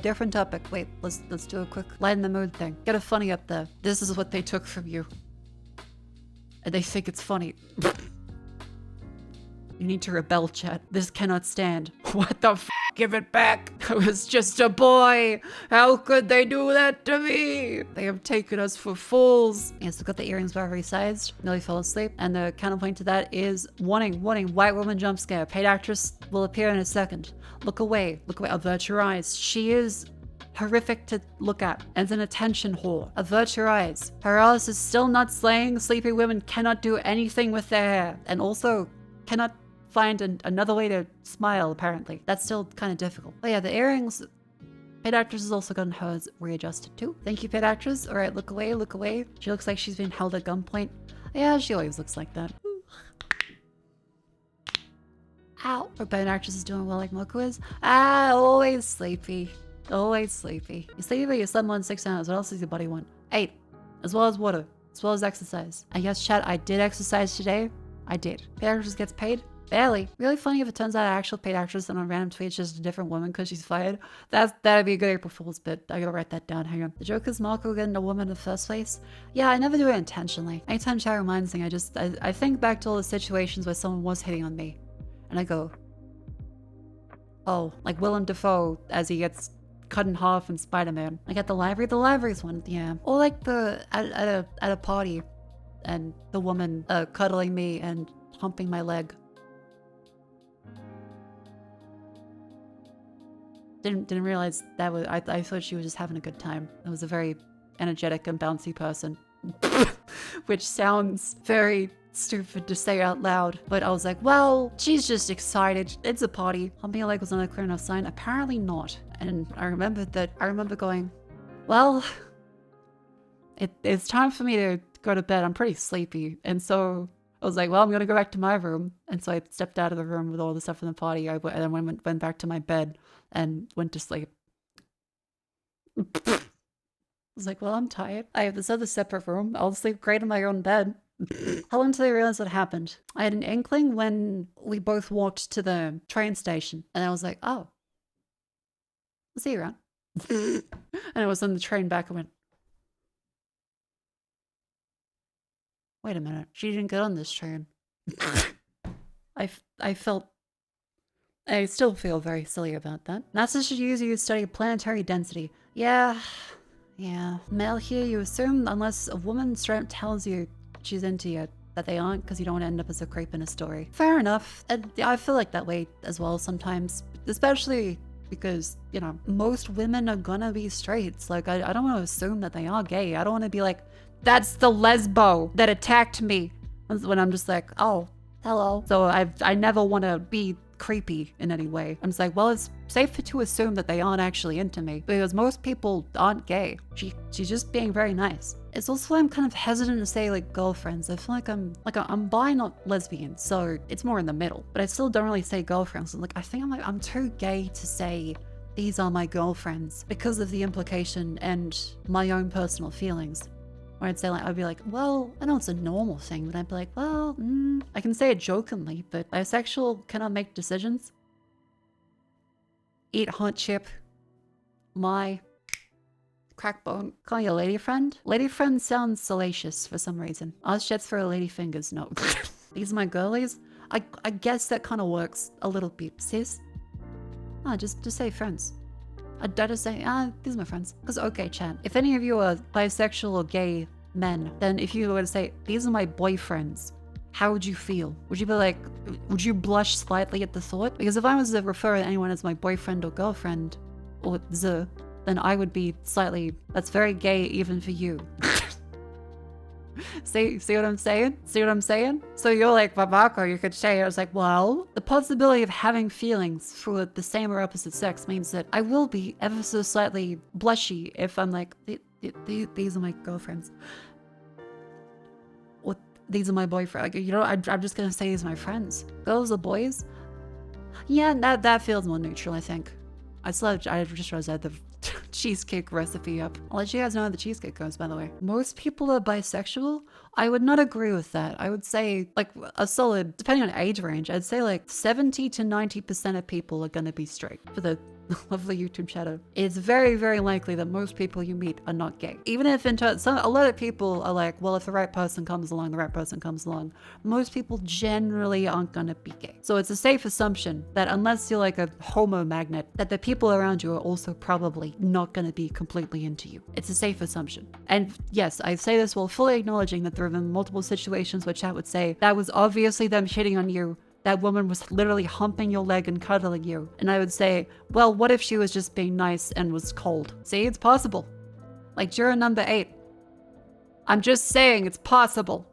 Different topic. Wait, let's do a quick lighten the mood thing. Get a funny up there. This is what they took from you. And they think it's funny. You need to rebel, chat. This cannot stand. What the f? Give it back. I was just a boy. How could they do that to me? They have taken us for fools. Yes, we got the earrings were resized. Nearly fell asleep. And the counterpoint to that is warning, white woman jump scare. Paid actress will appear in a second. Look away, avert your eyes. She is horrific to look at and an attention whore. Avert your eyes. Her ass is still not slaying. Sleepy women cannot do anything with their hair. And also cannot find another way to smile, apparently. That's still kind of difficult. But yeah, the earrings, paid actress has also gotten hers readjusted too. Thank you, paid actress. All right, look away, look away. She looks like she's been held at gunpoint. Yeah, she always looks like that. Ow. Our paid actress is doing well like Mako is. Always sleepy. Always sleepy. You sleepy, but you slept more than 6 hours. What else does your body want? 8. As well as water. As well as exercise. And yes, chat, I did exercise today. I did. Paid actress gets paid. Barely. Really funny if it turns out an actual paid actress and on random tweets just a different woman because she's fired. That'd be a good April Fool's bit. I gotta write that down. Hang on. The joke is Mako getting a woman in the first place. Yeah, I never do it intentionally. Anytime chat reminds me, I think back to all the situations where someone was hitting on me. And I go, oh, like Willem Dafoe as he gets cut in half in Spider-Man. Like at the library's one, yeah. Or like at a party and the woman cuddling me and humping my leg. Didn't realize that was, I thought she was just having a good time. I was a very energetic and bouncy person. Which sounds very stupid to say out loud. But I was like, well, she's just excited. It's a party. Humping a leg was not a clear enough sign. Apparently not. And I remember going, well, it's time for me to go to bed. I'm pretty sleepy. And so I was like, well, I'm going to go back to my room. And so I stepped out of the room with all the stuff from the party. And then went back to my bed and went to sleep. I was like, well, I'm tired. I have this other separate room. I'll sleep great in my own bed. How long till I realized what happened? I had an inkling when we both walked to the train station. And I was like, oh, I'll see you around. And I was on the train back and went, wait a minute. She didn't get on this train. I still feel very silly about that. NASA should use you to study planetary density. Yeah. Male here, you assume unless a woman straight up tells you she's into you, that they aren't, because you don't want to end up as a creep in a story. Fair enough. And I feel like that way as well sometimes, especially because, you know, most women are gonna be straights. Like, I don't want to assume that they are gay. I don't want to be like, that's the lesbo that attacked me. When I'm just like, oh, hello. So I never want to be creepy in any way. I'm just like, well, it's safer to assume that they aren't actually into me because most people aren't gay. She's just being very nice. It's also why I'm kind of hesitant to say like girlfriends. I feel like I'm bi, not lesbian, so it's more in the middle. But I still don't really say girlfriends. I think I'm too gay to say these are my girlfriends because of the implication and my own personal feelings. Or I'd be like, well, I know it's a normal thing, but I'd be like, well, I can say it jokingly, but bisexual cannot make decisions. Eat hot chip. My crackbone. Call you a lady friend? Lady friend sounds salacious for some reason. Oz jets for a lady fingers, no. These are my girlies? I guess that kind of works a little bit, sis. Just say friends. I'd just say, these are my friends. Because, okay, chat, if any of you are bisexual or gay men, then if you were to say, these are my boyfriends, how would you feel? Would you be like, would you blush slightly at the thought? Because if I was to refer to anyone as my boyfriend or girlfriend, or then I would be slightly, that's very gay even for you. See what I'm saying? See what I'm saying? So you're like, Mako, you could say, I was like, well, the possibility of having feelings for the same or opposite sex means that I will be ever so slightly blushy if I'm like, these are my girlfriends. Or these are my boyfriends. Like, you know, I'm just gonna say these are my friends. Girls or boys? Yeah, that feels more neutral, I think. I just realized I had the cheesecake recipe up. I'll let you guys know how the cheesecake goes, by the way. Most people are bisexual. I would not agree with that. I would say like a solid, depending on age range, I'd say like 70 to 90% of people are going to be straight for the Lovely YouTube chatter. It's very, very likely that most people you meet are not gay. Even if a lot of people are like, well, if the right person comes along, the right person comes along. Most people generally aren't gonna be gay. So it's a safe assumption that unless you're like a homo magnet, that the people around you are also probably not gonna be completely into you. It's a safe assumption. And yes, I say this while fully acknowledging that there have been multiple situations where chat would say, that was obviously them shitting on you. That woman was literally humping your leg and cuddling you. And I would say, well, what if she was just being nice and was cold? See, it's possible. Like juror number 8. I'm just saying it's possible.